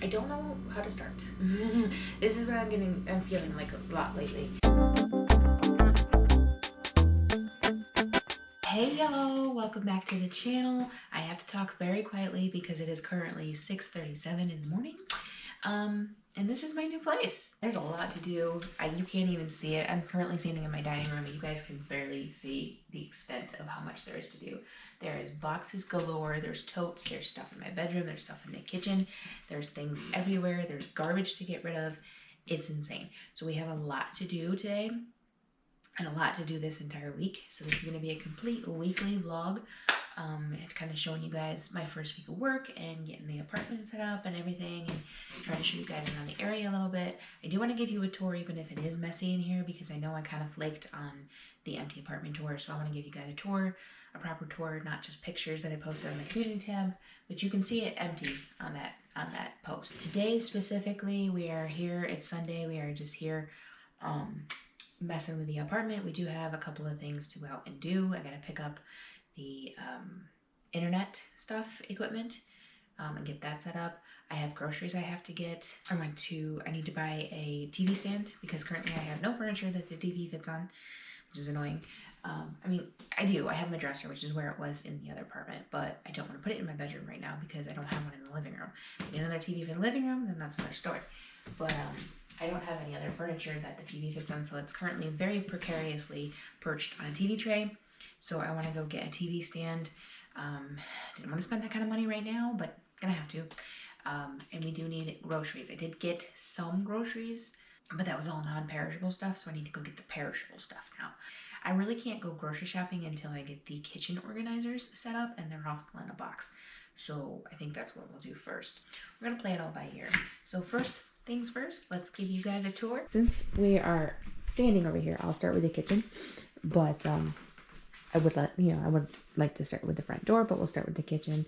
I don't know how to start. This is what I'm feeling like a lot lately. Hey y'all, welcome back to the channel. I have to talk very quietly because it is currently 6:37 in the morning. And this is my new place. There's a lot to do. You can't even see it. I'm currently standing in my dining room and you guys can barely see the extent of how much there is to do. There is boxes galore, there's totes, there's stuff in my bedroom, there's stuff in the kitchen, there's things everywhere, there's garbage to get rid of. It's insane. So we have a lot to do today and a lot to do this entire week. So this is gonna be a complete weekly vlog. Kind of showing you guys my first week of work and getting the apartment set up and everything and trying to show you guys around the area a little bit. I do want to give you a tour even if it is messy in here because I know I kind of flaked on the empty apartment tour, so I want to give you guys a tour, a proper tour, not just pictures that I posted on the community tab, but you can see it empty on that post. Today specifically we are here, it's Sunday, we are just here messing with the apartment. We do have a couple of things to go out and do. I gotta pick up the internet stuff equipment and get that set up. I have groceries I have to get. I need to buy a TV stand because currently I have no furniture that the TV fits on, which is annoying. I do. I have my dresser, which is where it was in the other apartment, but I don't want to put it in my bedroom right now because I don't have one in the living room. If I get another TV for the living room, then that's another story. But I don't have any other furniture that the TV fits on, so it's currently very precariously perched on a TV tray. So I want to go get a TV stand. Didn't want to spend that kind of money right now, but gonna have to. And we do need groceries. I did get some groceries, but that was all non-perishable stuff, so I need to go get the perishable stuff now. I really can't go grocery shopping until I get the kitchen organizers set up, and they're all still in a box. So I think that's what we'll do first. We're gonna play it all by ear. So first things first, let's give you guys a tour. Since we are standing over here, I'll start with the kitchen, but I would like to start with the front door, but we'll start with the kitchen.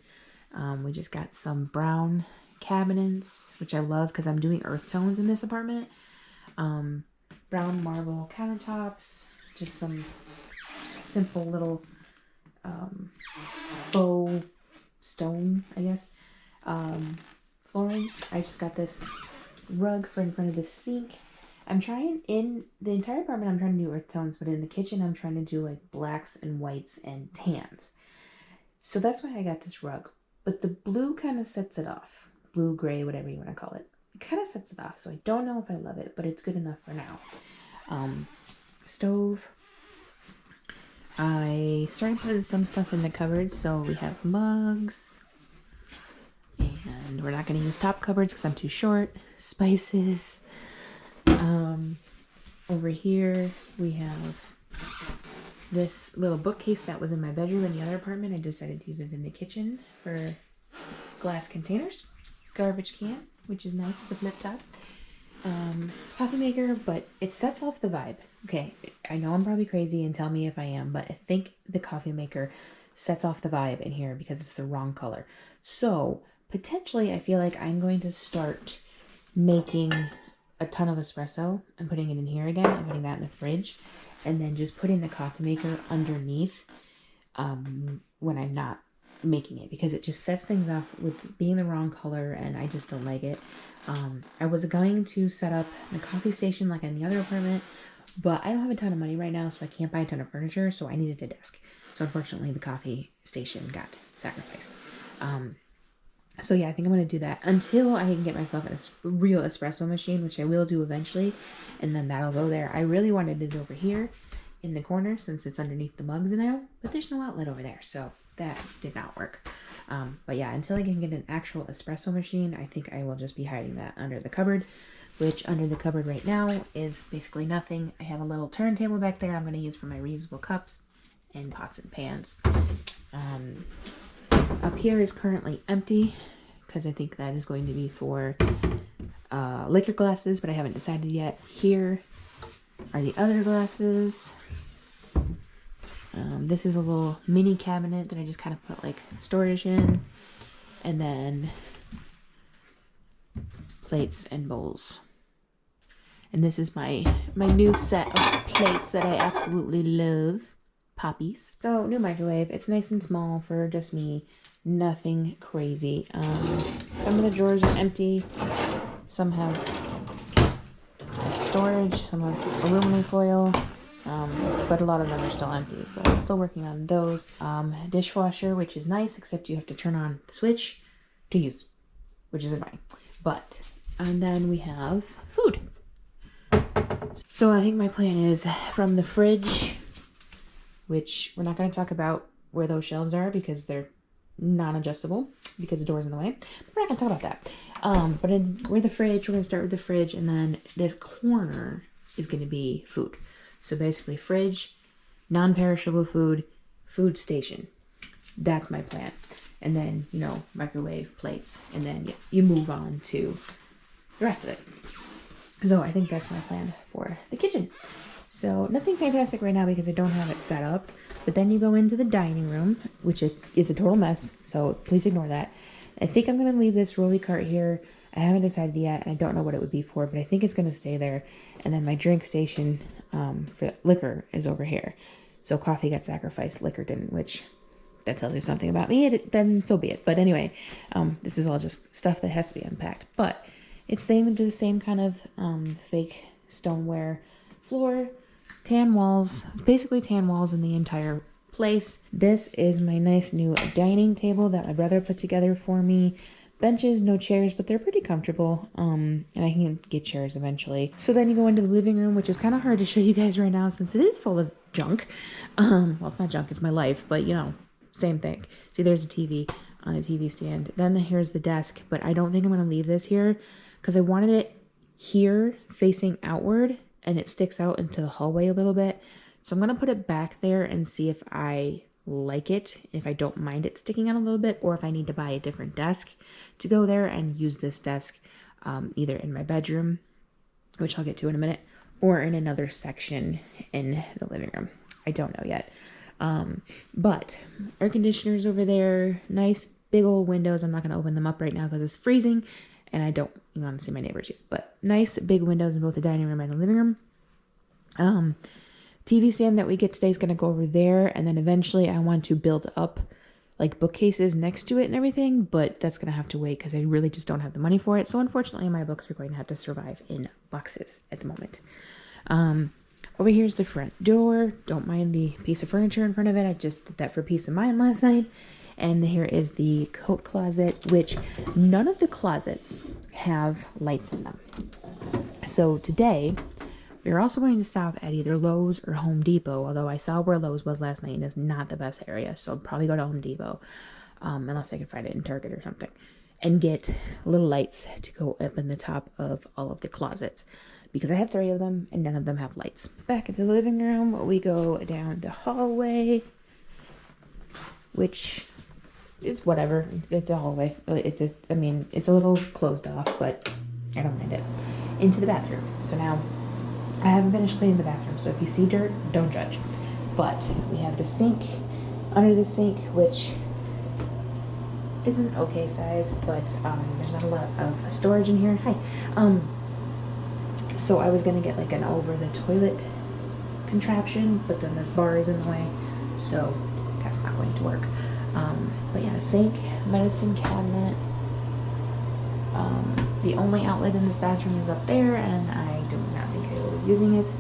We just got some brown cabinets, which I love because I'm doing earth tones in this apartment. Brown marble countertops, just some simple little faux stone, I guess, flooring. I just got this rug for in front of the sink. I'm trying, in the entire apartment, I'm trying to do earth tones, but in the kitchen, I'm trying to do like blacks and whites and tans. So that's why I got this rug. But the blue kind of sets it off. Blue, gray, whatever you want to call it. It kind of sets it off. So I don't know if I love it, but it's good enough for now. Stove. I started putting some stuff in the cupboards. So we have mugs. And we're not going to use top cupboards because I'm too short. Spices. Over here we have this little bookcase that was in my bedroom in the other apartment. I decided to use it in the kitchen for glass containers. Garbage can, which is nice. It's a flip top. Coffee maker, but it sets off the vibe. Okay, I know I'm probably crazy and tell me if I am, but I think the coffee maker sets off the vibe in here because it's the wrong color. So potentially I feel like I'm going to start making a ton of espresso and putting it in here again and putting that in the fridge, and then just putting the coffee maker underneath when I'm not making it, because it just sets things off with being the wrong color and I just don't like it. I was going to set up the coffee station like in the other apartment, but I don't have a ton of money right now, so I can't buy a ton of furniture, so I needed a desk. So unfortunately the coffee station got sacrificed. So yeah, I think I'm going to do that until I can get myself a real espresso machine, which I will do eventually, and then that'll go there. I really wanted it over here in the corner since it's underneath the mugs now, but there's no outlet over there, so that did not work. But yeah, until I can get an actual espresso machine, I think I will just be hiding that under the cupboard, which under the cupboard right now is basically nothing. I have a little turntable back there I'm going to use for my reusable cups and pots and pans. Up here is currently empty because I think that is going to be for liquor glasses, but I haven't decided yet. Here are the other glasses. This is a little mini cabinet that I just kind of put like storage in, and then plates and bowls. And this is my new set of plates that I absolutely love. Poppies. So new microwave. It's nice and small for just me. Nothing crazy. Some of the drawers are empty. Some have storage. Some have aluminum foil. But a lot of them are still empty. So I'm still working on those. Dishwasher, which is nice, except you have to turn on the switch to use, which is annoying. But, and then we have food. So I think my plan is from the fridge, which we're not going to talk about where those shelves are because they're non-adjustable because the door's in the way. But we're not going to talk about that. But we're the fridge. We're going to start with the fridge, and then this corner is going to be food. So basically fridge, non-perishable food, food station. That's my plan. And then, you know, microwave, plates, and then you move on to the rest of it. So I think that's my plan for the kitchen. So nothing fantastic right now because I don't have it set up. But then you go into the dining room, which is a total mess. So please ignore that. I think I'm going to leave this rolly cart here. I haven't decided yet, and I don't know what it would be for, but I think it's going to stay there. And then my drink station for liquor is over here. So coffee got sacrificed, liquor didn't, which that tells you something about me. Then so be it. But anyway, this is all just stuff that has to be unpacked. But it's staying with the same kind of fake stoneware floor, tan walls, basically tan walls in the entire place. This is my nice new dining table that my brother put together for me. Benches, no chairs, but they're pretty comfortable. And I can get chairs eventually. So then you go into the living room, which is kind of hard to show you guys right now since it is full of junk. Well, it's not junk, it's my life, but you know, same thing. See, there's a TV on the TV stand. Then here's the desk, but I don't think I'm going to leave this here because I wanted it here facing outward and it sticks out into the hallway a little bit. So I'm going to put it back there and see if I like it, if I don't mind it sticking out a little bit, or if I need to buy a different desk to go there and use this desk either in my bedroom, which I'll get to in a minute, or in another section in the living room. I don't know yet. But air conditioners over there, nice big old windows. I'm not going to open them up right now because it's freezing and I don't want to see my neighbors yet, but nice big windows in both the dining room and the living room. TV stand that we get today is going to go over there. And then eventually I want to build up like bookcases next to it and everything, but that's going to have to wait because I really just don't have the money for it. So unfortunately my books are going to have to survive in boxes at the moment. Over here's the front door. Don't mind the piece of furniture in front of it. I just did that for peace of mind last night. And here is the coat closet, which none of the closets have lights in them. So today, we're also going to stop at either Lowe's or Home Depot, although I saw where Lowe's was last night and it's not the best area. So I'll probably go to Home Depot, unless I can find it in Target or something, and get little lights to go up in the top of all of the closets. Because I have 3 of them and none of them have lights. Back into the living room, we go down the hallway, which is whatever. It's a hallway. It's a little closed off, but I don't mind it. Into the bathroom. So now I haven't finished cleaning the bathroom, so if you see dirt, don't judge. But we have the sink. Under the sink, which is an okay size, but there's not a lot of storage in here. Hi. So I was gonna get like an over the toilet contraption, but then this bar is in the way, so that's not going to work. But yeah, sink, medicine cabinet. The only outlet in this bathroom is up there, and I do not think I will be using it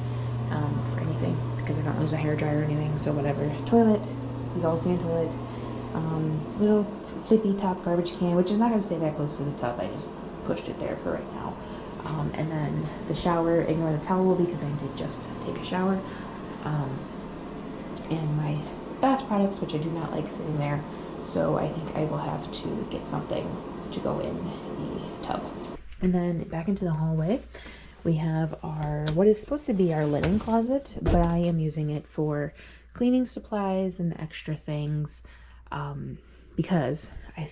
for anything because I don't use a hairdryer or anything. So whatever. Toilet, the all sand toilet. Little flippy top garbage can, which is not gonna stay that close to the tub. I just pushed it there for right now. And then the shower, ignore the towel because I did just take a shower. And my bath products, which I do not like sitting there. So I think I will have to get something to go in the tub. And then back into the hallway, we have our, what is supposed to be our linen closet, but I am using it for cleaning supplies and extra things. Because I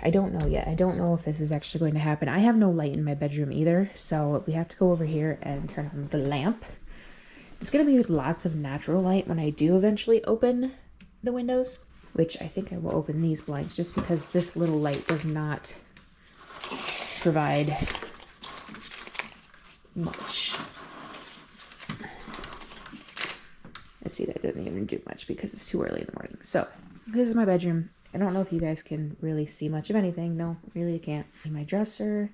don't know yet. I don't know if this is actually going to happen. I have no light in my bedroom either, so we have to go over here and turn on the lamp. It's going to be with lots of natural light when I do eventually open the windows, which I think I will open these blinds just because this little light does not provide much. Let's see, that doesn't even do much because it's too early in the morning. So this is my bedroom. I don't know if you guys can really see much of anything. No, really you can't. My dresser,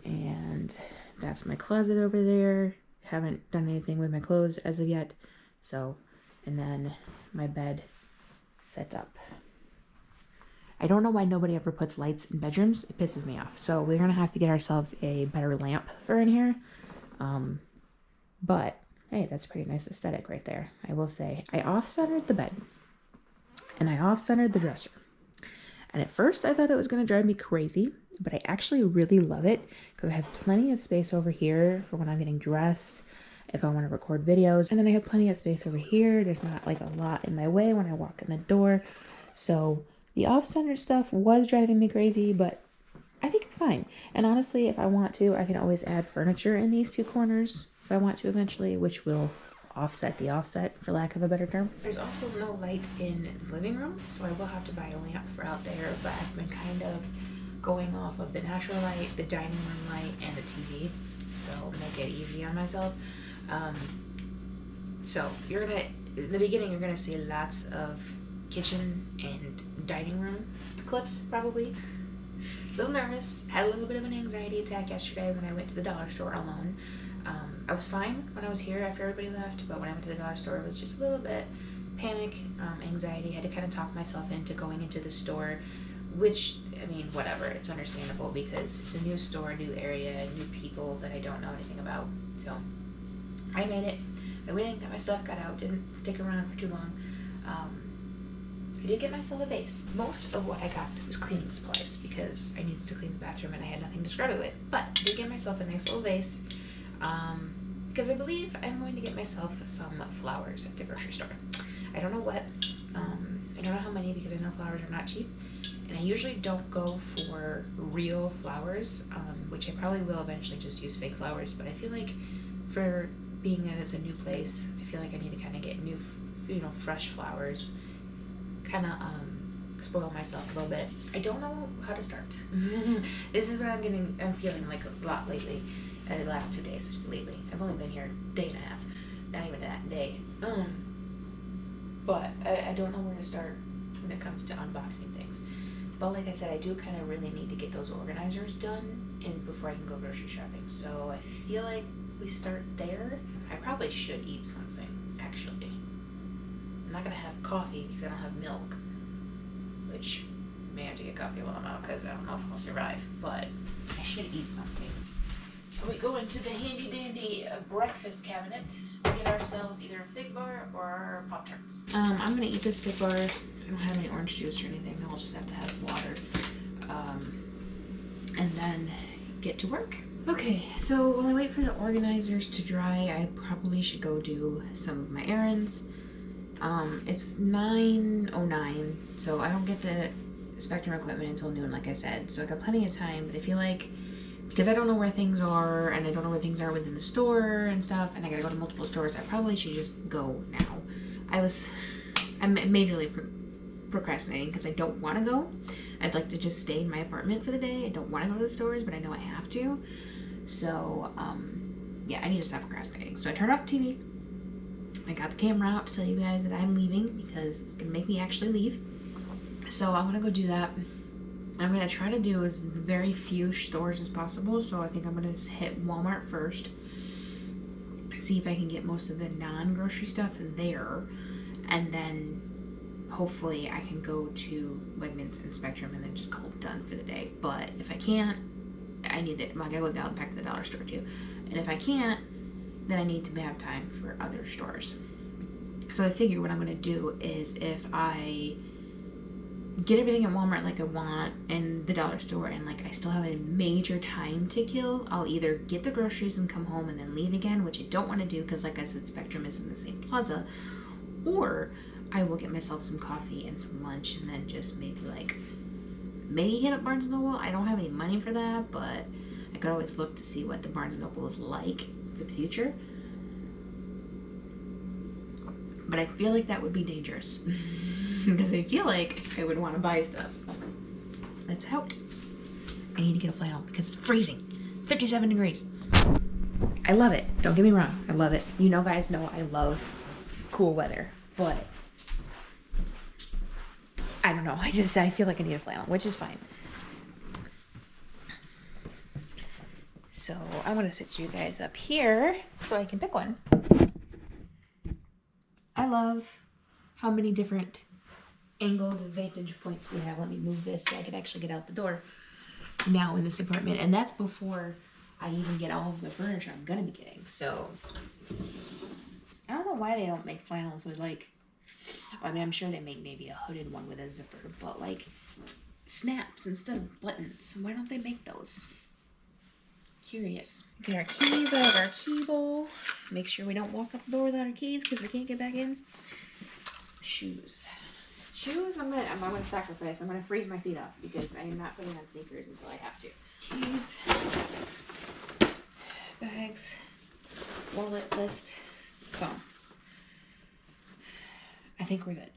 and that's my closet over there. Haven't done anything with my clothes as of yet. So, and then my bed set up. I don't know why nobody ever puts lights in bedrooms. It pisses me off. So we're gonna have to get ourselves a better lamp for in here. But hey, that's a pretty nice aesthetic right there. I will say, I off-centered the bed and I off-centered the dresser. And at first I thought it was gonna drive me crazy, but I actually really love it because I have plenty of space over here for when I'm getting dressed, if I want to record videos. And then I have plenty of space over here. There's not like a lot in my way when I walk in the door. So the off-center stuff was driving me crazy, but I think it's fine. And honestly, if I want to, I can always add furniture in these two corners if I want to eventually, which will offset the offset, for lack of a better term. There's also no light in the living room, so I will have to buy a lamp for out there, but I've been kind of going off of the natural light, the dining room light, and the TV, so make it easy on myself. So you're gonna, in the beginning, you're gonna see lots of kitchen and dining room clips, probably. A little nervous, had a little bit of an anxiety attack yesterday when I went to the dollar store alone. I was fine when I was here after everybody left, but when I went to the dollar store, it was just a little bit panic, anxiety. I had to kind of talk myself into going into the store, which, I mean, whatever, it's understandable because it's a new store, new area, new people that I don't know anything about. So I made it. I went in, got my stuff, got out, didn't stick around for too long. I did get myself a vase. Most of what I got was cleaning supplies because I needed to clean the bathroom and I had nothing to scrub it with. But I did get myself a nice little vase because I believe I'm going to get myself some flowers at the grocery store. I don't know what, I don't know how many because I know flowers are not cheap. And I usually don't go for real flowers, which I probably will eventually just use fake flowers. But I feel like for being that it's a new place, I feel like I need to kind of get new, fresh flowers. Kind of spoil myself a little bit. I don't know how to start. This is what I'm feeling like a lot lately. The last 2 days lately. I've only been here a day and a half. Not even that day. But I don't know where to start when it comes to unboxing things. But like I said, I do kind of really need to get those organizers done and before I can go grocery shopping. So I feel like we start there. I probably should eat something, actually. I'm not gonna have coffee because I don't have milk, which I may have to get coffee while I'm out because I don't know if I'll survive, but I should eat something. So we go into the handy dandy breakfast cabinet to get ourselves either a fig bar or Pop-Tarts. I'm gonna eat this fig bar. I don't have any orange juice or anything. I'll just have to have water. And then get to work. Okay, so while I wait for the organizers to dry, I probably should go do some of my errands. It's 9:09, so I don't get the Spectrum equipment until noon, like I said. So I got plenty of time, but I feel like because I don't know where things are, and I don't know where things are within the store and stuff, and I gotta go to multiple stores, I probably should just go now. I'm majorly procrastinating because I don't want to go. I'd like to just stay in my apartment for the day. I don't want to go to the stores, but I know I have to. So, yeah, I need to stop procrastinating. So I turned off the TV. I got the camera out to tell you guys that I'm leaving because it's gonna make me actually leave. So I'm gonna go do that. I'm gonna try to do as very few stores as possible. So I think I'm gonna hit Walmart first. See if I can get most of the non-grocery stuff there. And then hopefully I can go to Wegmans and Spectrum and then just call it done for the day. But if I can't, I need it. I gotta go back to the dollar store too. And if I can't, then I need to have time for other stores. So I figure what I'm gonna do is if I get everything at Walmart like I want and the dollar store and like I still have a major time to kill, I'll either get the groceries and come home and then leave again, which I don't want to do because like I said, Spectrum is in the same plaza, or I will get myself some coffee and some lunch and then just maybe hit up Barnes & Noble. I don't have any money for that, but I could always look to see what the Barnes & Noble is like for the future. But I feel like that would be dangerous because I feel like I would want to buy stuff. Let's out. I need to get a flannel because it's freezing. 57 degrees. I love it. Don't get me wrong. I love it. You guys know I love cool weather, but know. I feel like I need a flannel, which is fine. So I'm gonna sit you guys up here so I can pick one. I love how many different angles and vantage points we have. Let me move this so I can actually get out the door now in this apartment. And that's before I even get all of the furniture I'm gonna be getting. So I don't know why they don't make flannels with like, I mean, I'm sure they make maybe a hooded one with a zipper, but like snaps instead of buttons. Why don't they make those? Curious. Get our keys out of our key bowl. Make sure we don't walk out the door without our keys because we can't get back in. Shoes. Shoes, I'm gonna sacrifice. I'm gonna freeze my feet off because I am not putting on sneakers until I have to. Keys, bags, wallet, list, phone. I think we're good.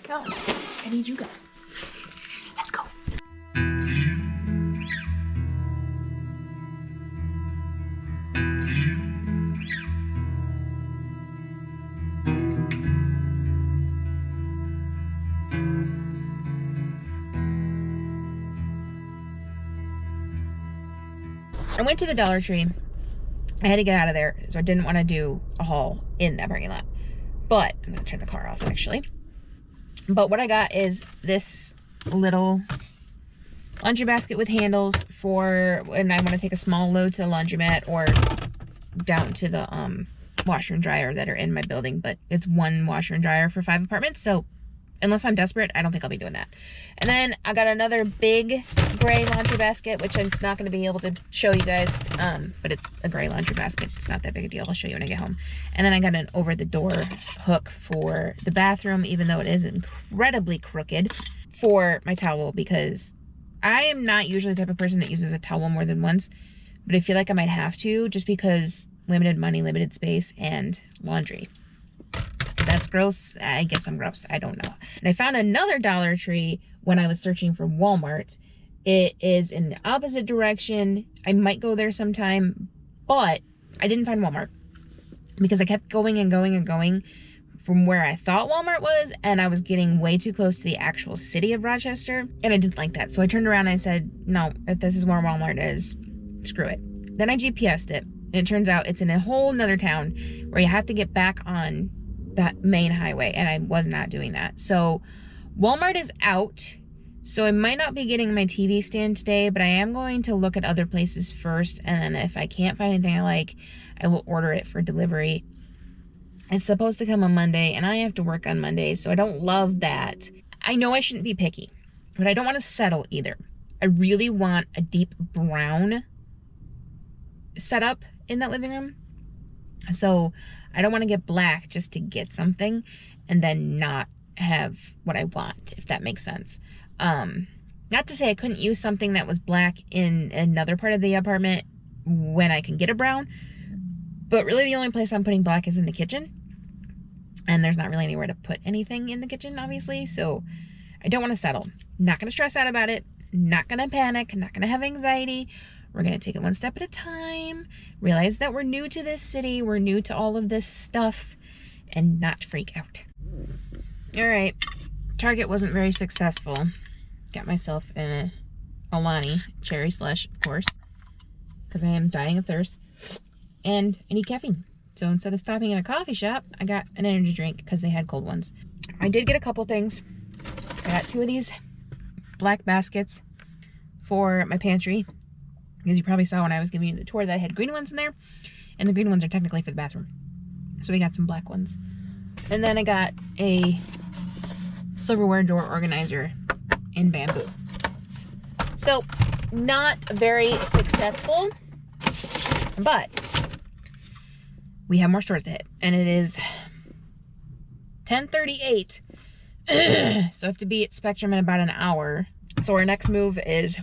Well, I need you guys. Let's go. I went to the Dollar Tree. I had to get out of there, so I didn't want to do a haul in that parking lot. But I'm going to turn the car off, actually. But what I got is this little laundry basket with handles for when I want to take a small load to the laundromat or down to the washer and dryer that are in my building. But it's one washer and dryer for 5 apartments, so unless I'm desperate, I don't think I'll be doing that. And then I got another big gray laundry basket, which I'm not going to be able to show you guys, but it's a gray laundry basket. It's not that big a deal. I'll show you when I get home. And then I got an over-the-door hook for the bathroom, even though it is incredibly crooked, for my towel, because I am not usually the type of person that uses a towel more than once, but I feel like I might have to, just because limited money, limited space, and laundry. That's gross. I guess I'm gross. I don't know. And I found another Dollar Tree when I was searching for Walmart. It is in the opposite direction. I might go there sometime, but I didn't find Walmart because I kept going and going and going from where I thought Walmart was, and I was getting way too close to the actual city of Rochester, and I didn't like that. So I turned around and I said, no, if this is where Walmart is, screw it. Then I GPS'd it, and it turns out it's in a whole nother town where you have to get back on that main highway, and I was not doing that. So Walmart is out, so I might not be getting my TV stand today, but I am going to look at other places first, and then if I can't find anything I like, I will order it for delivery. It's supposed to come on Monday, and I have to work on Monday, so I don't love that. I know I shouldn't be picky, but I don't want to settle either. I really want a deep brown setup in that living room, so I don't want to get black just to get something and then not have what I want, if that makes sense. Not to say I couldn't use something that was black in another part of the apartment when I can get a brown, but really the only place I'm putting black is in the kitchen, and there's not really anywhere to put anything in the kitchen, obviously, so I don't want to settle. Not going to stress out about it, not going to panic, not going to have anxiety. We're going to take it one step at a time, realize that we're new to this city, we're new to all of this stuff, and not freak out. All right, Target wasn't very successful. Got myself a Alani cherry slush, of course, because I am dying of thirst, and I need caffeine. So instead of stopping at a coffee shop, I got an energy drink because they had cold ones. I did get a couple things. I got 2 of these black baskets for my pantry, because you probably saw when I was giving you the tour that I had green ones in there, and the green ones are technically for the bathroom. So we got some black ones. And then I got a silverware door organizer in bamboo. So not very successful, but we have more stores to hit, and it is 10:38. So I have to be at Spectrum in about an hour. So our next move is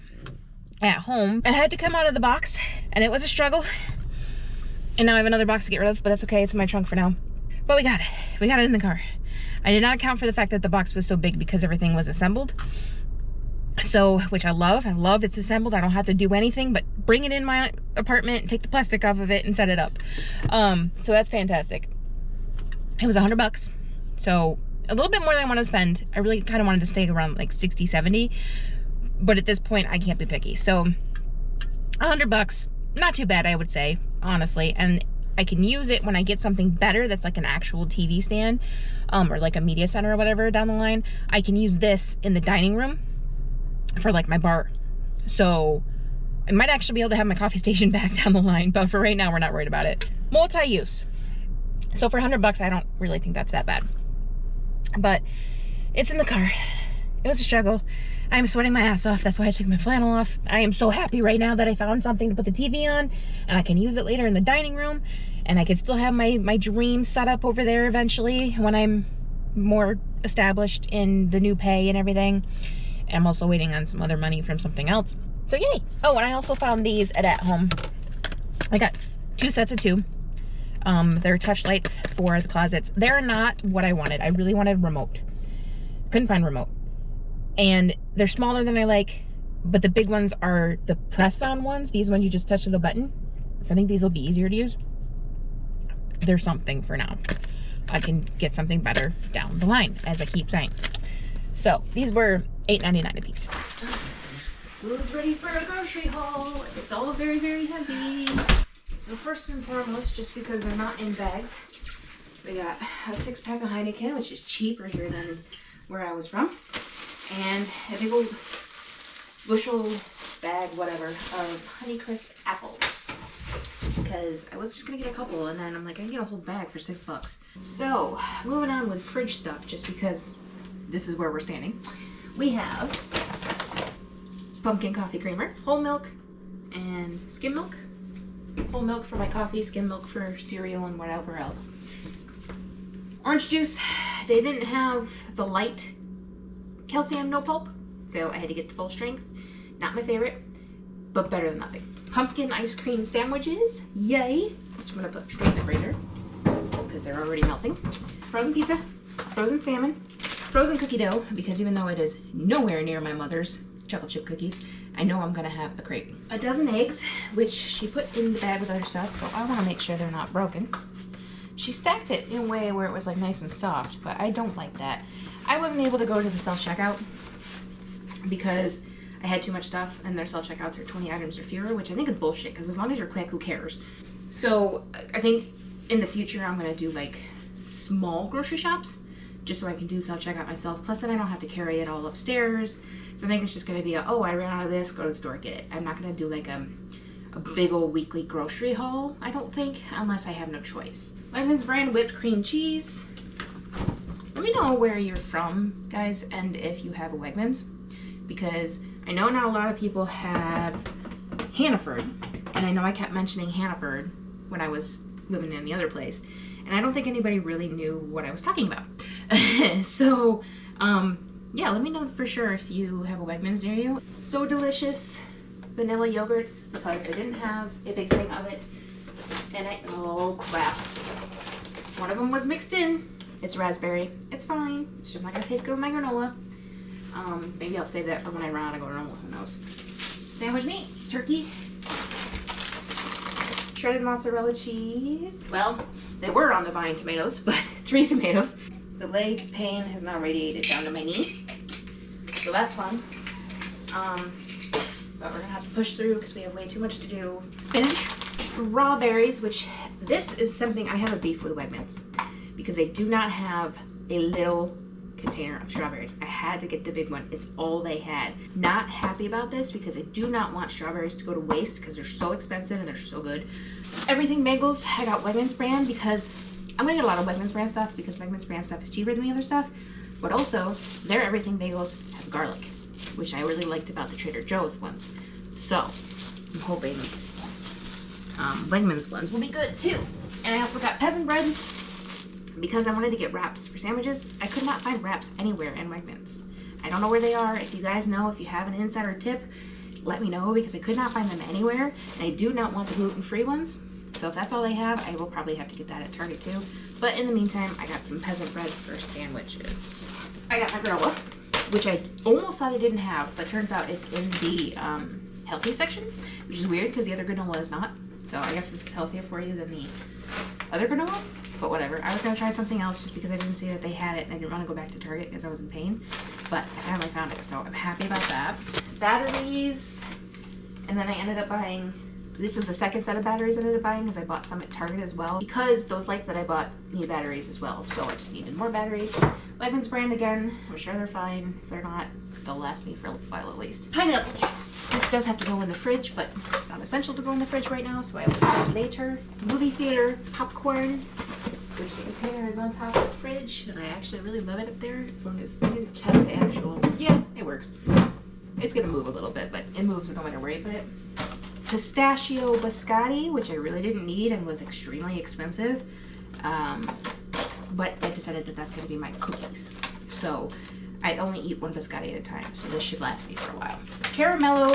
at home. I had to come out of the box, and it was a struggle. And now I have another box to get rid of, but that's okay. It's in my trunk for now. But we got it. We got it in the car. I did not account for the fact that the box was so big because everything was assembled. So, which I love it's assembled. I don't have to do anything but bring it in my apartment, take the plastic off of it and set it up. So that's fantastic. It was $100. So a little bit more than I want to spend. I really kind of wanted to stay around like 60, 70, but at this point I can't be picky. So $100, not too bad, I would say, honestly. And I can use it when I get something better that's like an actual TV stand, or like a media center or whatever down the line. I can use this in the dining room for like my bar. So I might actually be able to have my coffee station back down the line, but for right now, we're not worried about it. Multi-use. So for $100, I don't really think that's that bad. But it's in the car. It was a struggle. I'm sweating my ass off. That's why I took my flannel off. I am so happy right now that I found something to put the TV on, and I can use it later in the dining room, and I can still have my dream set up over there eventually when I'm more established in the new pay and everything. And I'm also waiting on some other money from something else. So yay. Oh, and I also found these at home. I got 2 sets of 2. They're touch lights for the closets. They're not what I wanted. I really wanted remote. Couldn't find remote. And they're smaller than I like, but the big ones are the press-on ones. These ones you just touch the little button. I think these will be easier to use. They're something for now. I can get something better down the line, as I keep saying. So these were $8.99 a piece. Who's ready for a grocery haul? It's all very, very heavy. So first and foremost, just because they're not in bags, we got a 6-pack of Heineken, which is cheaper here than where I was from, and a big old bushel bag, whatever, of Honeycrisp apples. Because I was just gonna get a couple, and then I'm like, I can get a whole bag for $6. So moving on with fridge stuff, just because this is where we're standing. We have pumpkin coffee creamer, whole milk, and skim milk. Whole milk for my coffee, skim milk for cereal and whatever else. Orange juice. They didn't have the light calcium no pulp, so I had to get the full strength. Not my favorite, but better than nothing. Pumpkin ice cream sandwiches. Yay! Which I'm gonna put straight in the freezer because they're already melting. Frozen pizza, frozen salmon, frozen cookie dough, because even though it is nowhere near my mother's chocolate chip cookies, I know I'm gonna have a craving. A dozen eggs, which she put in the bag with other stuff, so I wanna make sure they're not broken. She stacked it in a way where it was like nice and soft, but I don't like that. I wasn't able to go to the self-checkout because I had too much stuff, and their self-checkouts are 20 items or fewer, which I think is bullshit, because as long as you're quick, who cares? So I think in the future I'm gonna do like small grocery shops, just so I can do self-checkout myself. Plus then I don't have to carry it all upstairs. So I think it's just gonna be oh, I ran out of this, go to the store, get it. I'm not gonna do like a big old weekly grocery haul, I don't think, unless I have no choice. Wegmans brand whipped cream cheese. Let me know where you're from, guys, and if you have a Wegmans, because I know not a lot of people have Hannaford, and I know I kept mentioning Hannaford when I was living in the other place, and I don't think anybody really knew what I was talking about. So, yeah, let me know for sure if you have a Wegmans near you. So delicious vanilla yogurts, because I didn't have a big thing of it, and oh crap, one of them was mixed in. It's raspberry. It's fine. It's just not gonna taste good with my granola. Maybe I'll save that for when I run out of granola. Who knows? Sandwich meat, turkey, shredded mozzarella cheese. Well, they were on the vine tomatoes, but 3 tomatoes. The leg pain has now radiated down to my knee, so that's fun. But we're gonna have to push through because we have way too much to do. Spinach, strawberries, which this is something I have a beef with Wegmans, because they do not have a little container of strawberries. I had to get the big one. It's all they had. Not happy about this because I do not want strawberries to go to waste because they're so expensive and they're so good. Everything bagels, I got Wegmans brand because I'm gonna get a lot of Wegmans brand stuff because Wegmans brand stuff is cheaper than the other stuff, but also their everything bagels have garlic, which I really liked about the Trader Joe's ones. So I'm hoping Wegmans ones will be good too. And I also got peasant bread because I wanted to get wraps for sandwiches. I could not find wraps anywhere in Wegmans. I don't know where they are. If you guys know, if you have an insider tip, let me know, because I could not find them anywhere. And I do not want the gluten-free ones. So if that's all they have, I will probably have to get that at Target too. But in the meantime, I got some peasant bread for sandwiches. I got my granola. which I almost thought it didn't have, but turns out it's in the healthy section, which is weird because the other granola is not. So I guess this is healthier for you than the other granola, but whatever. I was gonna try something else just because I didn't see that they had it and I didn't want to go back to Target because I was in pain, but I finally found it, so I'm happy about that. Batteries, and then I ended up buying, this is the second set of batteries I ended up buying because I bought some at Target as well, because those lights that I bought need batteries as well, so I just needed more batteries. Wegmans brand again, I'm sure they're fine. If they're not, they'll last me for a while at least. Pineapple juice, which does have to go in the fridge, but it's not essential to go in the fridge right now, so I will do it later. Movie theater popcorn, which the container is on top of the fridge, and I actually really love it up there, as long as I didn't test the actual, yeah, it works. It's gonna move a little bit, but it moves no matter where you put it. Pistachio biscotti, which I really didn't need and was extremely expensive, but I decided that that's gonna be my cookies. So I only eat one biscotti at a time, so this should last me for a while. Caramello,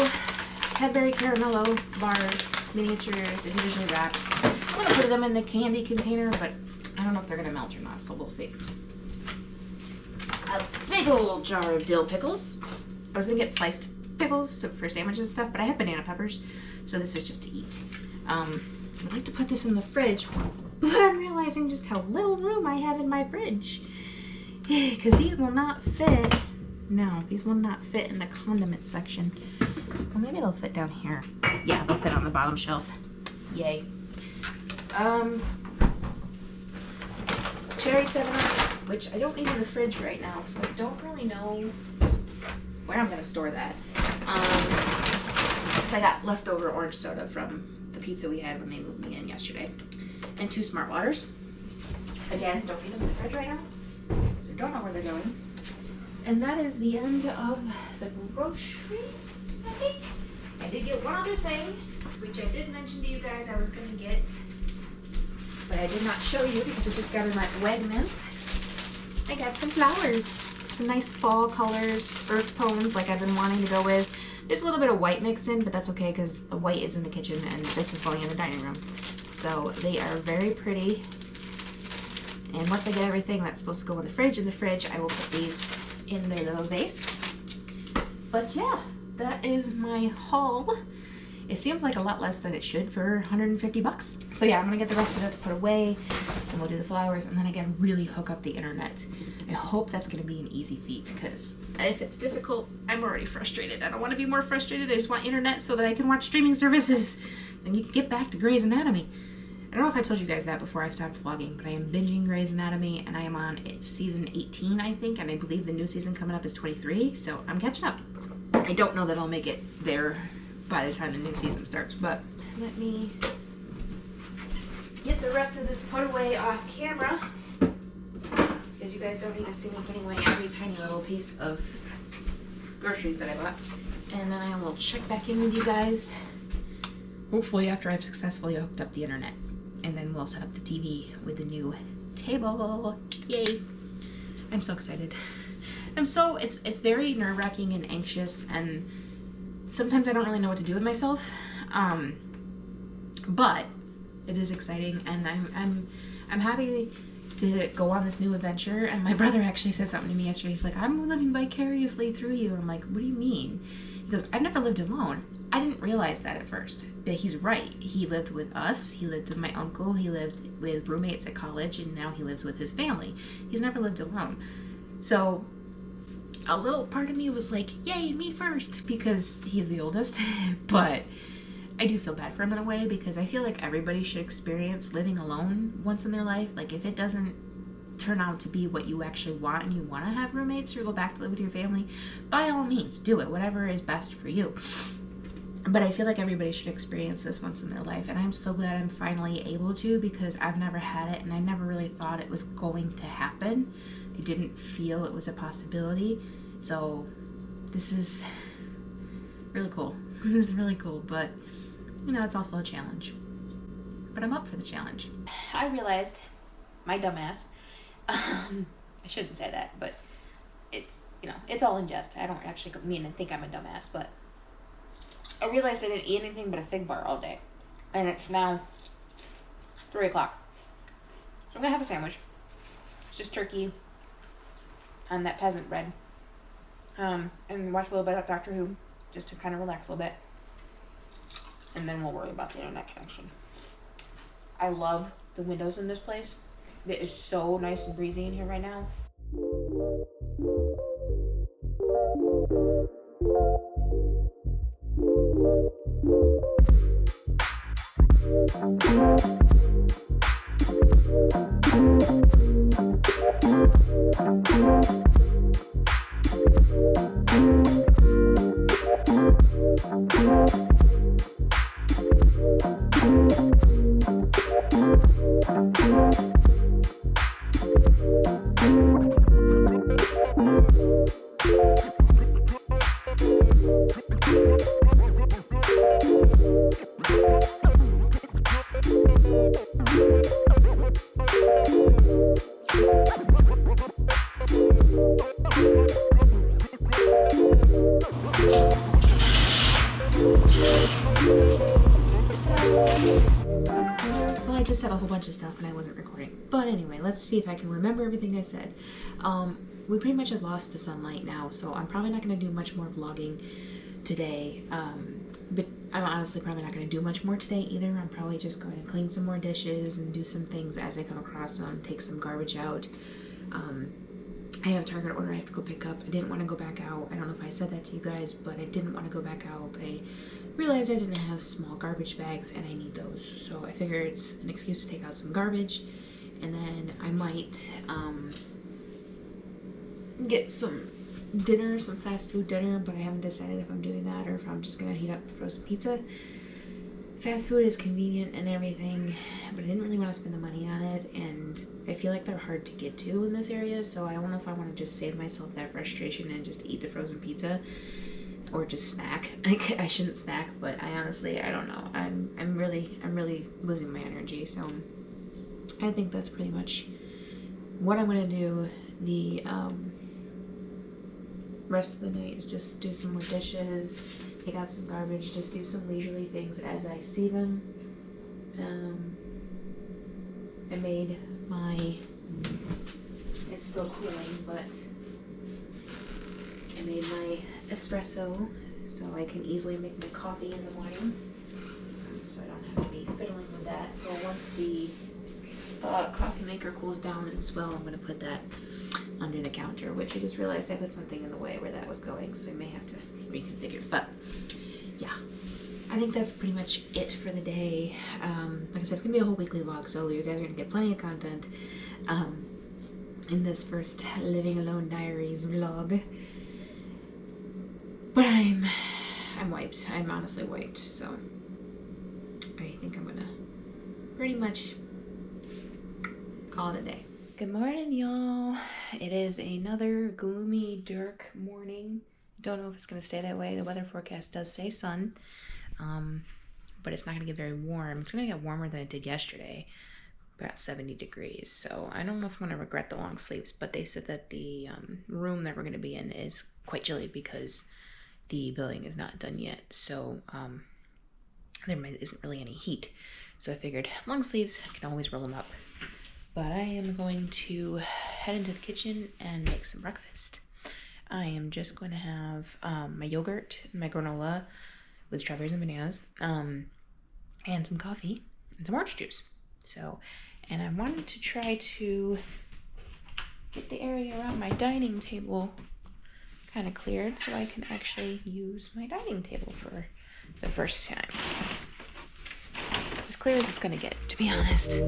Cadbury Caramello bars, miniatures, individually wrapped. I'm gonna put them in the candy container, but I don't know if they're gonna melt or not, so we'll see. A big old jar of dill pickles. I was gonna get sliced pickles for sandwiches and stuff, but I have banana peppers, so this is just to eat. I'd like to put this in the fridge, but I'm realizing just how little room I have in my fridge. Because these will not fit. No, these will not fit in the condiment section. Well, maybe they'll fit down here. Yeah, they'll fit on the bottom shelf. Yay. Cherry 7-Up, which I don't need in the fridge right now, so I don't really know where I'm going to store that. Because I got leftover orange soda from the pizza we had when they moved me in yesterday. And 2 Smart Waters. Again, don't need them in the fridge right now, so don't know where they're going. And that is the end of the groceries, I think. I did get one other thing, which I did mention to you guys I was going to get, but I did not show you because I just got them at Wegmans. I got some flowers. Some nice fall colors, earth tones like I've been wanting to go with. There's a little bit of white mixed in, but that's okay because the white is in the kitchen and this is going in the dining room. So they are very pretty. And once I get everything that's supposed to go in the fridge, I will put these in their little vase. But yeah, that is my haul. It seems like a lot less than it should for 150 bucks. So yeah, I'm gonna get the rest of this put away and we'll do the flowers and then again really hook up the internet. I hope that's gonna be an easy feat because if it's difficult, I'm already frustrated. I don't want to be more frustrated. I just want internet so that I can watch streaming services and you can get back to Grey's Anatomy. I don't know if I told you guys that before I stopped vlogging, but I am binging Grey's Anatomy and I am on season 18, I think, and I believe the new season coming up is 23, so I'm catching up. I don't know that I'll make it there by the time the new season starts, but let me get the rest of this put away off camera because you guys don't need to see me putting away every tiny little piece of groceries that I bought. And then I will check back in with you guys hopefully after I've successfully hooked up the internet, and then we'll set up the TV with the new table. Yay! I'm so excited. It's very nerve-wracking and anxious, and sometimes I don't really know what to do with myself, but it is exciting, and I'm happy to go on this new adventure. And my brother actually said something to me yesterday. He's like, I'm living vicariously through you. I'm like, what do you mean? He goes, I've never lived alone. I didn't realize that at first, but he's right. He lived with us, he lived with my uncle, he lived with roommates at college, and now he lives with his family. He's never lived alone. So a little part of me was like, yay, me first, because he's the oldest. But I do feel bad for him in a way, because I feel like everybody should experience living alone once in their life. Like, if it doesn't turn out to be what you actually want and you want to have roommates or go back to live with your family, by all means, do it. Whatever is best for you. But I feel like everybody should experience this once in their life, and I'm so glad I'm finally able to, because I've never had it, and I never really thought it was going to happen. I didn't feel it was a possibility. So this is really cool. This is really cool, but you know, it's also a challenge. But I'm up for the challenge. I realized, my dumbass, I shouldn't say that, but it's, you know, it's all in jest. I don't actually mean to think I'm a dumbass, but I realized I didn't eat anything but a fig bar all day. And it's now 3 o'clock. So I'm gonna have a sandwich. It's just turkey and that peasant bread. and watch a little bit of Doctor Who just to kind of relax a little bit. And then we'll worry about the internet connection. I love the windows in this place. It is so nice and breezy in here right now. Well, I just said a whole bunch of stuff and I wasn't recording. But anyway, let's see if I can remember everything I said. We pretty much have lost the sunlight now, so I'm probably not going to do much more vlogging today. But I'm honestly probably not going to do much more today either. I'm probably just going to clean some more dishes and do some things as I come across them, take some garbage out. I have a Target order I have to go pick up. I didn't want to go back out. I don't know if I said that to you guys, but I didn't want to go back out. But I realized I didn't have small garbage bags and I need those. So I figured it's an excuse to take out some garbage. And then I might get some dinner, some fast food dinner, but I haven't decided if I'm doing that or if I'm just going to heat up frozen pizza. Fast food is convenient and everything, but I didn't really want to spend the money on it, and I feel like they're hard to get to in this area, so I don't know if I want to just save myself that frustration and just eat the frozen pizza or just snack. I shouldn't snack, but I honestly, I don't know. I'm really losing my energy, so I think that's pretty much what I'm going to do. The rest of the night is just do some more dishes, take out some garbage, just do some leisurely things as I see them. I made my, it's still cooling, but I made my espresso so I can easily make my coffee in the morning, so I don't have to be fiddling with that. So once the coffee maker cools down as well, I'm going to put that under the counter, which I just realized I put something in the way where that was going, so I may have to reconfigure. But yeah, I think that's pretty much it for the day. Like I said, it's gonna be a whole weekly vlog, so you guys are gonna get plenty of content in this first Living Alone Diaries vlog. But I'm wiped. I'm honestly wiped, so I think I'm gonna pretty much call it a day. Good morning, y'all. It is another gloomy, dark morning. Don't know if it's going to stay that way. The weather forecast does say sun, but it's not going to get very warm. It's going to get warmer than it did yesterday, about 70 degrees. So I don't know if I'm going to regret the long sleeves, but they said that the room that we're going to be in is quite chilly because the building is not done yet. So there isn't really any heat. So I figured long sleeves, I can always roll them up. But I am going to head into the kitchen and make some breakfast. I am just going to have my yogurt, my granola with strawberries and bananas, and some coffee and some orange juice. So, and I wanted to try to get the area around my dining table kind of cleared so I can actually use my dining table for the first time. It's as clear as it's going to get, to be honest.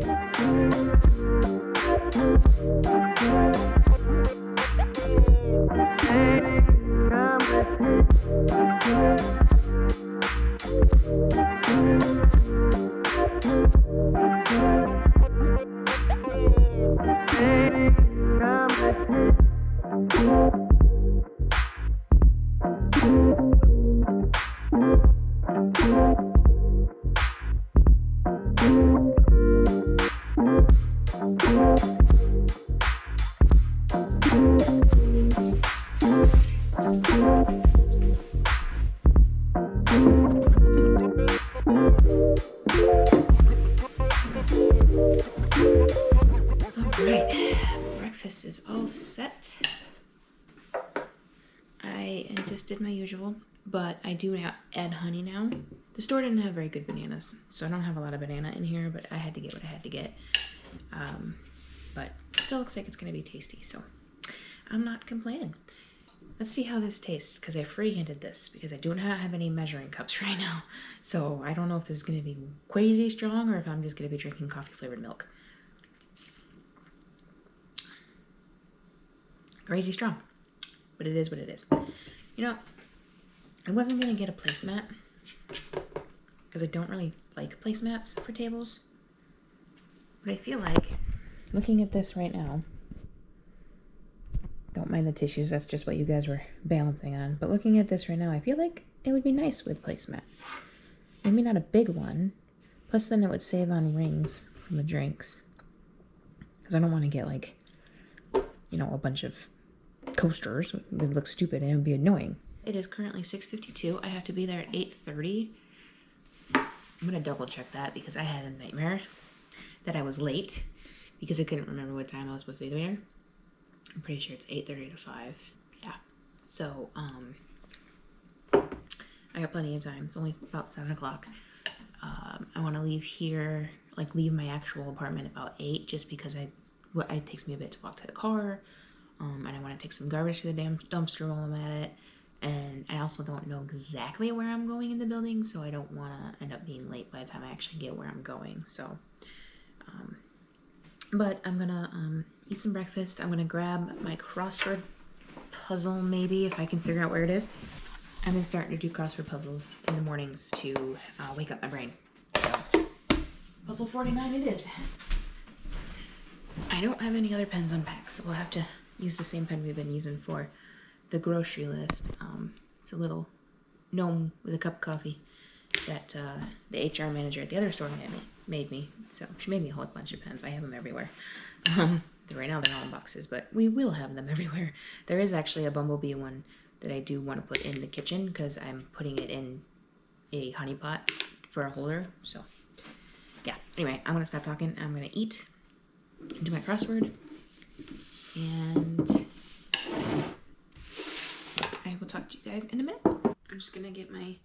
Alright, breakfast is all set. I just did my usual, but I do now add honey now. The store didn't have very good bananas, so I don't have a lot of banana in here, but I had to get what I had to get. But still looks like it's gonna be tasty, so I'm not complaining. Let's see how this tastes, because I free-handed this, because I do not have any measuring cups right now. So I don't know if this is gonna be crazy strong, or if I'm just gonna be drinking coffee-flavored milk. Crazy strong, but it is what it is. You know, I wasn't gonna get a placemat, because I don't really like placemats for tables. But I feel like, looking at this right now, don't mind the tissues, that's just what you guys were balancing on. But looking at this right now, I feel like it would be nice with placemat. Maybe not a big one. Plus then it would save on rings from the drinks. Because I don't want to get like, you know, a bunch of coasters. It would look stupid and it would be annoying. It is currently 6:52. I have to be there at 8:30. I'm going to double check that because I had a nightmare that I was late because I couldn't remember what time I was supposed to be there. I'm pretty sure it's 8:30 to 5. Yeah. So, I got plenty of time. It's only about 7 o'clock. I want to leave here, like leave my actual apartment about 8 just because it takes me a bit to walk to the car. And I want to take some garbage to the damn dumpster while I'm at it. And I also don't know exactly where I'm going in the building, so I don't want to end up being late by the time I actually get where I'm going. So, but I'm gonna eat some breakfast. I'm gonna grab my crossword puzzle, maybe, if I can figure out where it is. I've been starting to do crossword puzzles in the mornings to wake up my brain. So, puzzle 49 it is. I don't have any other pens unpacked, so we'll have to use the same pen we've been using for the grocery list. It's a little gnome with a cup of coffee that the HR manager at the other store made me. So she made me a whole bunch of pens. I have them everywhere. Right now they're all in boxes, but we will have them everywhere. There is actually a bumblebee one that I do want to put in the kitchen because I'm putting it in a honey pot for a holder. So yeah, anyway, I'm gonna stop talking. I'm gonna eat, do my crossword, and I will talk to you guys in a minute. I'm just gonna get my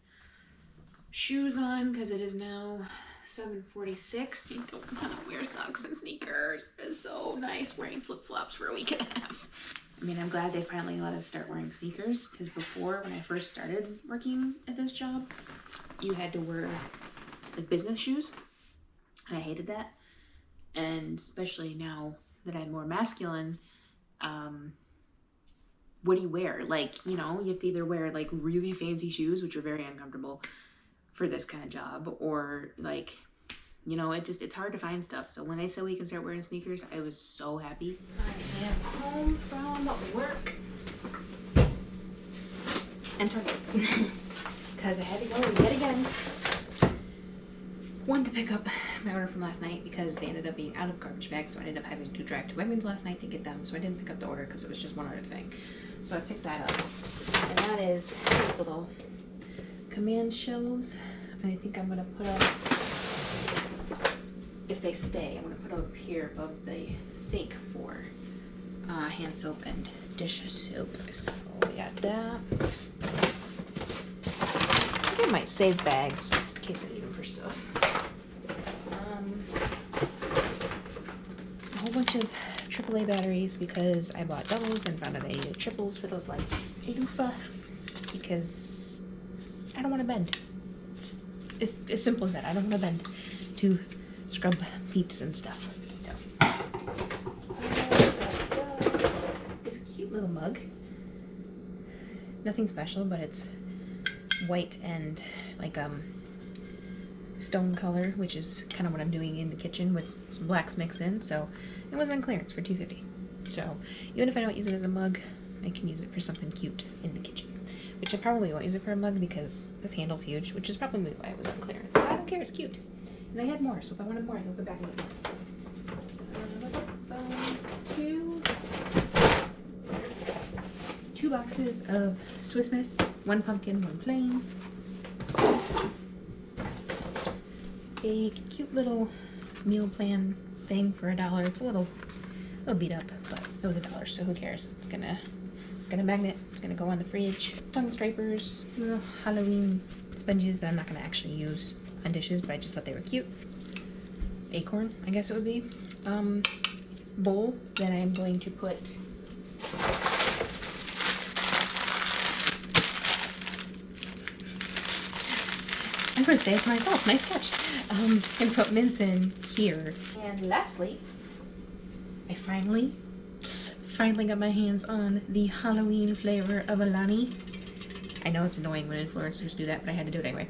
shoes on because it is now 7:46. I don't want to wear socks and sneakers. It's so nice wearing flip-flops for a week and a half. I mean, I'm glad they finally let us start wearing sneakers because before, when I first started working at this job, you had to wear like business shoes, and I hated that. And especially now that I'm more masculine, what do you wear? Like, you know, you have to either wear like really fancy shoes, which are very uncomfortable for this kind of job, or like, you know, it's hard to find stuff. So when they said we can start wearing sneakers, I was so happy. I am home from work and Target because I had to go yet again. One, to pick up my order from last night because they ended up being out of garbage bags, so I ended up having to drive to Wegmans last night to get them. So I didn't pick up the order because it was just one other thing. So I picked that up, and that is these little command shelves. I think I'm gonna put them, if they stay, I'm gonna put them up here above the sink for hand soap and dish soap. So we got that. I think I might save bags just in case I need them for stuff. A whole bunch of AAA batteries because I bought doubles and found out I needed triples for those lights. Oofa, because I don't want to bend. It's as simple as that. I don't want to bend to scrub feet and stuff. So this cute little mug. Nothing special, but it's white and like stone color, which is kind of what I'm doing in the kitchen with some blacks mixed in. So it was on clearance for $2.50. So even if I don't use it as a mug, I can use it for something cute in the kitchen. Which I probably won't use it for a mug because this handle's huge, which is probably why it was on clearance. But I don't care, it's cute. And I had more, so if I wanted more, I can go back and get more. Two boxes of Swiss Miss, one pumpkin, one plain. A cute little meal plan thing for $1. It's a little beat up, but it was $1, so who cares? It's gonna It's got a magnet. It's gonna go on the fridge. Tongue scrapers, little Halloween sponges that I'm not gonna actually use on dishes, but I just thought they were cute. Acorn, I guess it would be. Bowl that I'm going to put I'm gonna say it to myself. Nice catch. And put mince in here. And lastly, I finally got my hands on the Halloween flavor of Alani. I know it's annoying when influencers do that, but I had to do it anyway.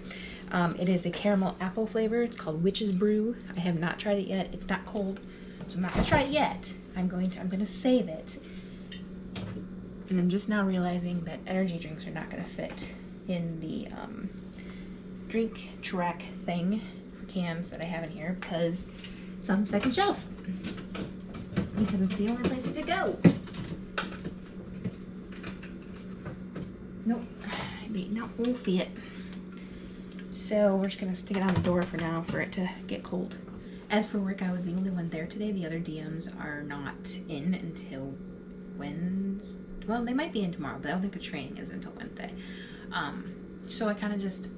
It is a caramel apple flavor. It's called Witch's Brew. I have not tried it yet. It's not cold, so I'm not gonna try it yet. I'm gonna save it. And I'm just now realizing that energy drinks are not gonna fit in the drink track thing for cans that I have in here because it's on the second shelf. Because it's the only place it could go. Nope, it won't fit. So we're just gonna stick it on the door for now for it to get cold. As for work, I was the only one there today. The other DMs are not in until Wednesday. Well, they might be in tomorrow, but I don't think the training is until Wednesday. So I kind of just,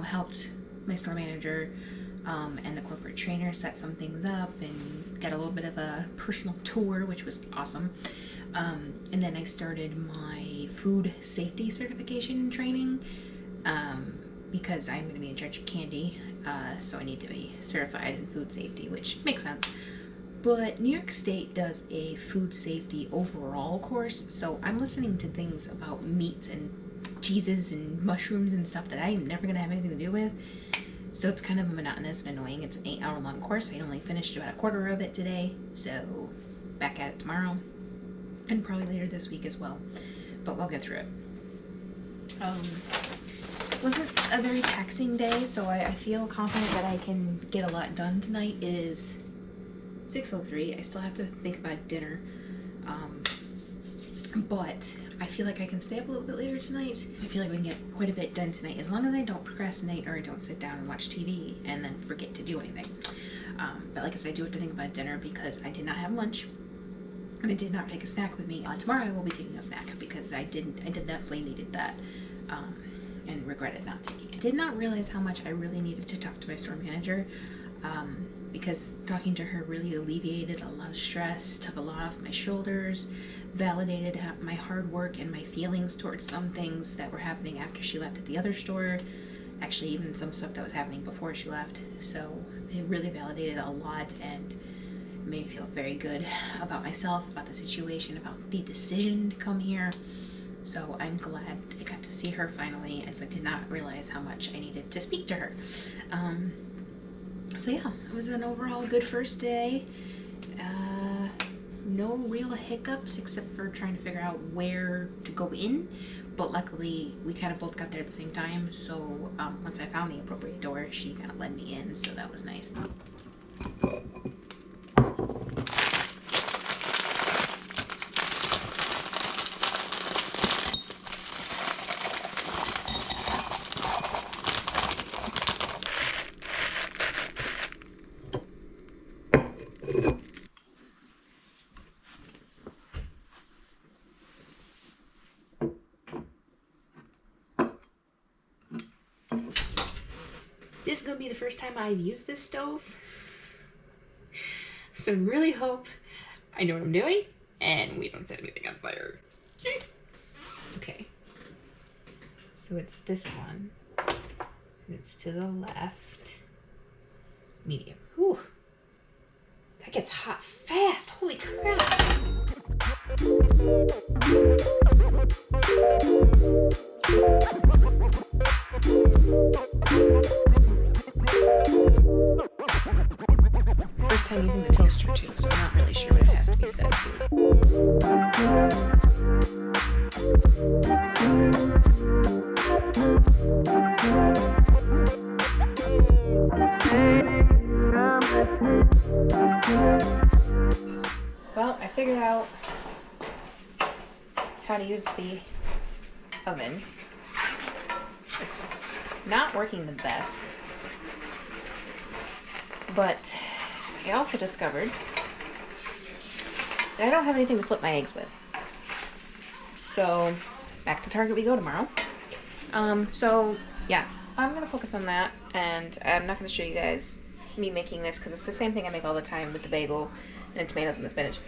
helped my store manager and the corporate trainer set some things up and got a little bit of a personal tour, which was awesome. And then I started my food safety certification training because I'm going to be in charge of candy, so I need to be certified in food safety, which makes sense. But New York State does a food safety overall course, so I'm listening to things about meats and cheeses and mushrooms and stuff that I am never going to have anything to do with. So it's kind of monotonous and annoying. It's an 8-hour-long course. I only finished about a quarter of it today, so back at it tomorrow and probably later this week as well. But we'll get through it. It wasn't a very taxing day, so I feel confident that I can get a lot done tonight. It is 6:03. I still have to think about dinner, but I feel like I can stay up a little bit later tonight. I feel like we can get quite a bit done tonight, as long as I don't procrastinate or I don't sit down and watch TV and then forget to do anything. But like I said, I do have to think about dinner because I did not have lunch and I did not take a snack with me. Tomorrow I will be taking a snack because I definitely needed that and regretted not taking it. I did not realize how much I really needed to talk to my store manager. Because talking to her really alleviated a lot of stress, took a lot off my shoulders, validated my hard work and my feelings towards some things that were happening after she left at the other store. Actually, even some stuff that was happening before she left. So it really validated a lot and made me feel very good about myself, about the situation, about the decision to come here. So I'm glad I got to see her finally, as I did not realize how much I needed to speak to her. So yeah, it was an overall good first day. No real hiccups except for trying to figure out where to go in, but luckily we kind of both got there at the same time, so once I found the appropriate door, she kind of led me in, so that was nice. This is going to be the first time I've used this stove, so I really hope I know what I'm doing and we don't set anything on fire. Okay, so it's this one, and it's to the left, medium. Whew, that gets hot fast, holy crap. First time using the toaster too, so I'm not really sure what it has to be set to. Well, I figured out how to use the oven. It's not working the best, but I also discovered that I don't have anything to flip my eggs with. So back to Target we go tomorrow. So yeah, I'm gonna focus on that, and I'm not gonna show you guys me making this because it's the same thing I make all the time with the bagel and the tomatoes and the spinach.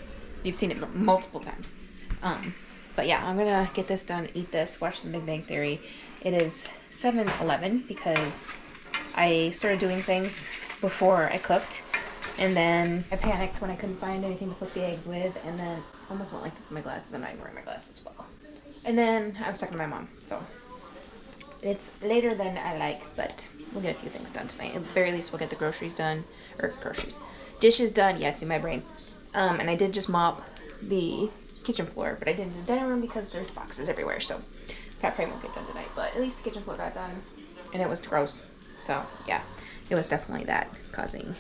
You've seen it multiple times. But yeah, I'm gonna get this done, eat this, watch The Big Bang Theory. It is 7:11 because I started doing things before I cooked, and then I panicked when I couldn't find anything to flip the eggs with, and then I almost went like this with my glasses. I'm not even wearing my glasses well. And then I was talking to my mom, so it's later than I like, but we'll get a few things done tonight. At the very least, we'll get the dishes done. Yeah, see my brain. And I did just mop the kitchen floor, but I didn't do the dining room because there's boxes everywhere, so that probably won't get done tonight. But at least the kitchen floor got done, and it was gross. So yeah, it was definitely that causing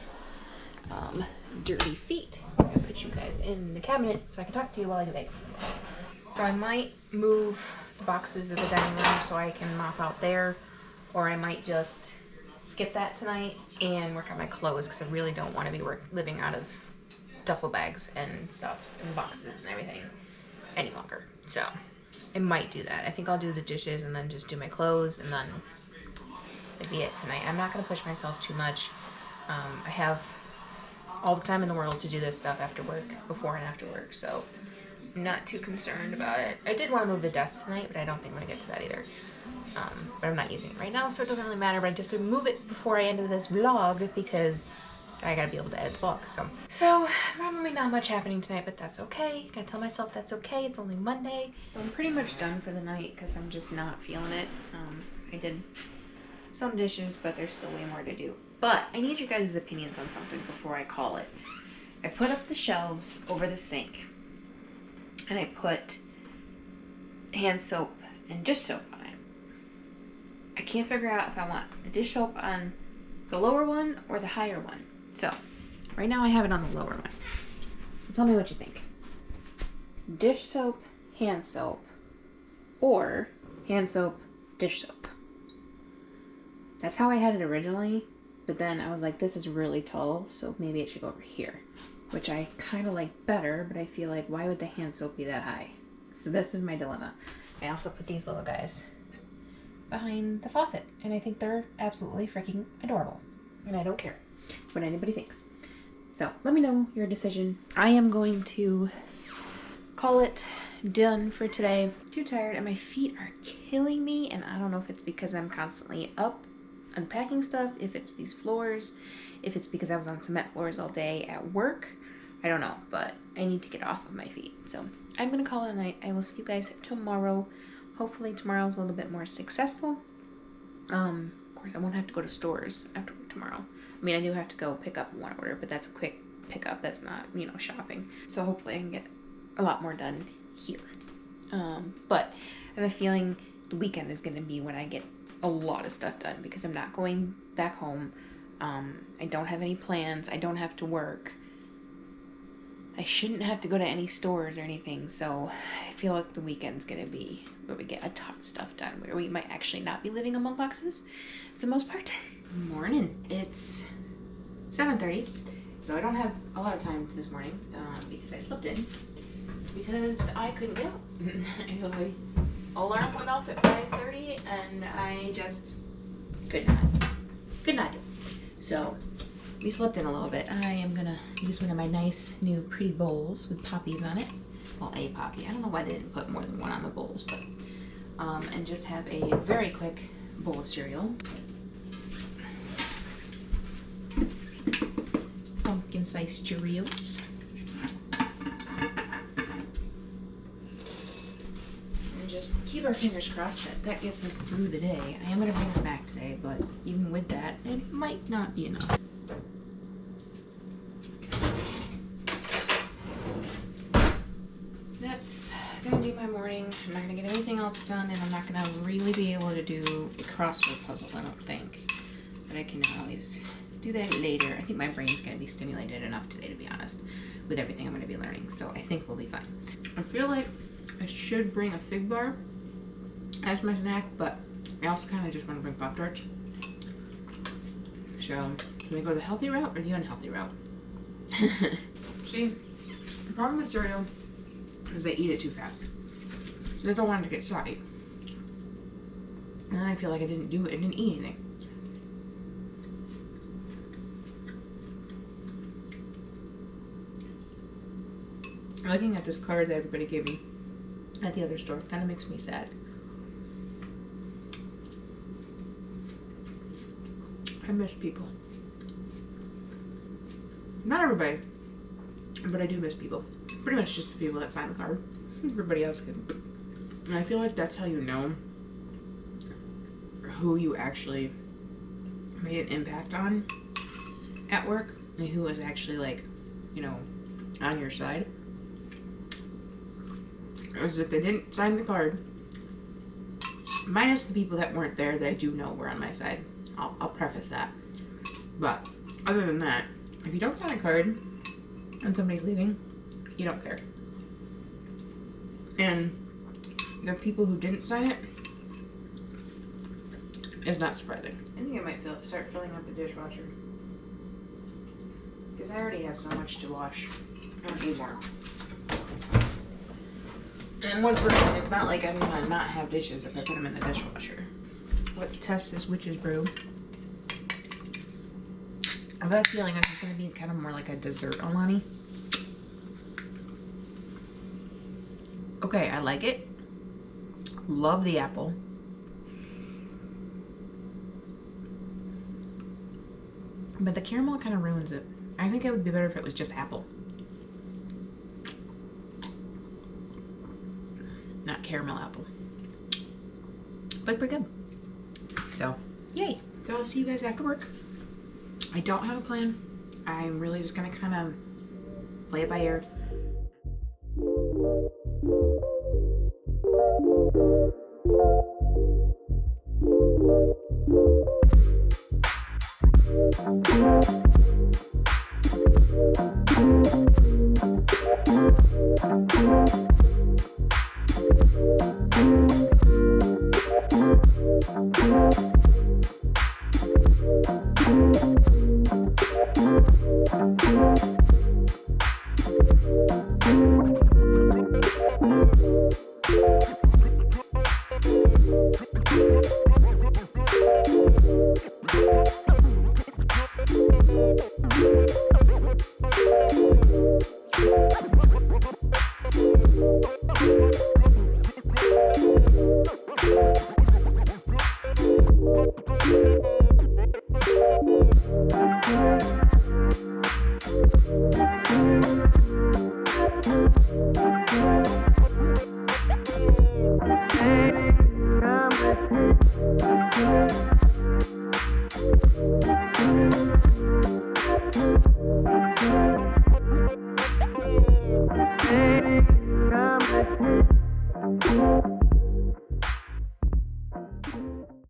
dirty feet. I'm gonna put you guys in the cabinet so I can talk to you while I do eggs. So I might move the boxes of the dining room so I can mop out there, or I might just skip that tonight and work on my clothes because I really don't want to be living out of duffel bags and stuff and boxes and everything any longer. So I might do that. I think I'll do the dishes and then just do my clothes, and then that'd be it tonight. I'm not going to push myself too much. I have all the time in the world to do this stuff after work, before and after work, so I'm not too concerned about it. I did want to move the desk tonight, but I don't think I'm going to get to that either. But I'm not using it right now, so it doesn't really matter, but I have to move it before I end this vlog because I gotta be able to edit the vlog. So probably not much happening tonight, but that's okay. Gotta tell myself that's okay. It's only Monday. So I'm pretty much done for the night because I'm just not feeling it. I did some dishes, but there's still way more to do. But I need your guys' opinions on something before I call it. I put up the shelves over the sink, and I put hand soap and dish soap on it. I can't figure out if I want the dish soap on the lower one or the higher one. So right now I have it on the lower one. So tell me what you think. Dish soap, hand soap, or hand soap, dish soap. That's how I had it originally, but then I was like, this is really tall, so maybe it should go over here, which I kind of like better, but I feel like, why would the hand soap be that high? So this is my dilemma. I also put these little guys behind the faucet, and I think they're absolutely freaking adorable, and I don't care what anybody thinks. So let me know your decision. I am going to call it done for today. Too tired, and my feet are killing me, and I don't know if it's because I'm constantly up unpacking stuff, if it's these floors, if it's because I was on cement floors all day at work. I don't know, but I need to get off of my feet. So I'm gonna call it a night. I will see you guys tomorrow. Hopefully tomorrow's a little bit more successful. Of course, I won't have to go to stores after work tomorrow. I mean, I do have to go pick up one order, but that's a quick pickup. That's not, shopping. So hopefully I can get a lot more done here. But I have a feeling the weekend is going to be when I get a lot of stuff done because I'm not going back home. I don't have any plans. I don't have to work. I shouldn't have to go to any stores or anything, so I feel like the weekend's gonna be where we get a ton of stuff done, where we might actually not be living among boxes for the most part. Morning. It's 7:30, so I don't have a lot of time this morning because I slept in because I couldn't get up. My alarm went off at 5:30 and I just could not do it. So we slept in a little bit. I am gonna use one of my nice new pretty bowls with poppies on it. Well, a poppy. I don't know why they didn't put more than one on the bowls, but and just have a very quick bowl of cereal. Pumpkin spice Cheerios. And just keep our fingers crossed that gets us through the day. I am gonna bring a snack today, but even with that, it might not be enough. That's gonna be my morning. I'm not gonna get anything else done, and I'm not gonna really be able to do a crossword puzzle, I don't think. But I can always do that later. I think my brain's gonna be stimulated enough today, to be honest, with everything I'm gonna be learning, so I think we'll be fine. I feel like I should bring a fig bar as my snack, but I also kind of just want to bring Pop-Tarts. So, can we go the healthy route or the unhealthy route? See, the problem with cereal is I eat it too fast. I don't want it to get soggy. And then I feel like I didn't do it. I didn't eat anything. Looking at this card that everybody gave me at the other store kind of makes me sad. I miss people. Not everybody, but I do miss people. Pretty much just the people that signed the card. Everybody else can. And I feel like that's how you know who you actually made an impact on at work and who was actually, like, you know, on your side. As if they didn't sign the card, minus the people that weren't there that I do know were on my side. I'll preface that. But other than that, if you don't sign a card and somebody's leaving, you don't care. And the people who didn't sign it is not surprising. I think I might start filling up the dishwasher, because I already have so much to wash. I don't need more. And one person, it's not like I'm gonna not have dishes if I put them in the dishwasher. Let's test this witch's brew. I have a feeling this is gonna be kind of more like a dessert Alani. Okay, I like it. Love the apple. But the caramel kind of ruins it. I think it would be better if it was just apple. Not caramel apple. But pretty good. So, yay. So I'll see you guys after work. I don't have a plan. I'm really just gonna kind of play it by ear.